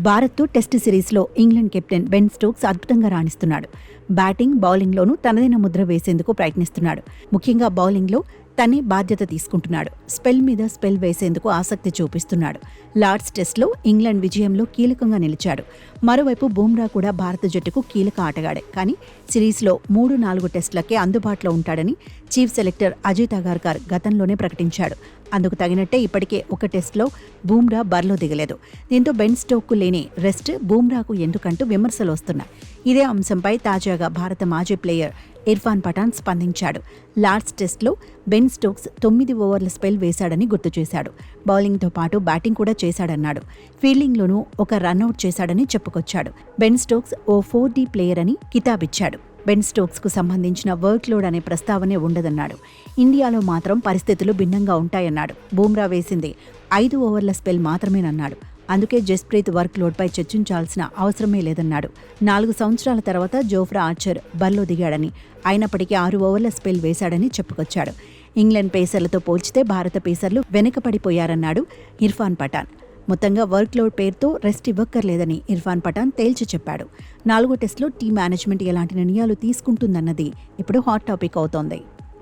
భారత్తో టెస్ట్ సిరీస్లో England captain Ben Stokes అద్భుతంగా రాణిస్తున్నాడు. బ్యాటింగ్, బౌలింగ్లోనూ తనదైన ముద్ర వేసేందుకు ప్రయత్నిస్తున్నాడు. ముఖ్యంగా బౌలింగ్లో తనే బాధ్యత తీసుకుంటున్నాడు. స్పెల్ మీద స్పెల్ వేసేందుకు ఆసక్తి చూపిస్తున్నాడు. లార్డ్స్ టెస్ట్లో ఇంగ్లాండ్ విజయంలో కీలకంగా నిలిచాడు. మరోవైపు బుమ్రా కూడా భారత జట్టుకు కీలక ఆటగాడే. కానీ సిరీస్లో 3-4 టెస్టులకే అందుబాటులో ఉంటాడని చీఫ్ సెలెక్టర్ అజిత్ అగార్కర్ గతంలోనే ప్రకటించాడు. అందుకు తగినట్టే ఇప్పటికే ఒక టెస్టులో బుమ్రా బరిలో దిగలేదు. దీంతో బెన్ స్టోక్కు లేని రెస్ట్ బుమ్రాకు ఎందుకంటూ విమర్శలు వస్తున్నాయి. ఇదే అంశంపై తాజాగా భారత మాజీ ప్లేయర్ ఇర్ఫాన్ పఠాన్ స్పందించాడు. లార్డ్స్ టెస్ట్లో బెన్ స్టోక్స్ 9 ఓవర్ల స్పెల్ వేశాడని గుర్తు చేశాడు. బౌలింగ్తో పాటు బ్యాటింగ్ కూడా చేశాడన్నాడు. ఫీల్డింగ్లోనూ ఒక రన్అట్ చేశాడని చెప్పుకొచ్చాడు. బెన్ స్టోక్స్ ఓ 4D ప్లేయర్ అని కితాబిచ్చాడు. బెన్ స్టోక్స్కు సంబంధించిన వర్క్ లోడ్ అనే ప్రస్తావనే ఉండదన్నాడు. ఇండియాలో మాత్రం పరిస్థితులు భిన్నంగా ఉంటాయన్నాడు. బుమ్రా వేసింది 5 ఓవర్ల స్పెల్ మాత్రమేనన్నాడు. అందుకే జస్ప్రీత్ వర్క్ లోడ్పై చర్చించాల్సిన అవసరమే లేదన్నాడు. 4 సంవత్సరాల తర్వాత జోఫ్రా ఆర్చర్ బరిలో దిగాడని, అయినప్పటికీ 6 ఓవర్ల స్పెల్ వేశాడని చెప్పుకొచ్చాడు. ఇంగ్లాండ్ పేసర్లతో పోల్చితే భారత పేసర్లు వెనుకపడిపోయారన్నాడు ఇర్ఫాన్ పఠాన్. మొత్తంగా వర్క్ లోడ్ పేరుతో రెస్ట్ ఇవ్వక్కర్లేదని ఇర్ఫాన్ పఠాన్ తేల్చి చెప్పాడు. 4వ టెస్టులో టీం మేనేజ్మెంట్ ఎలాంటి నిర్ణయాలు తీసుకుంటుందన్నది ఇప్పుడు హాట్ టాపిక్ అవుతోంది.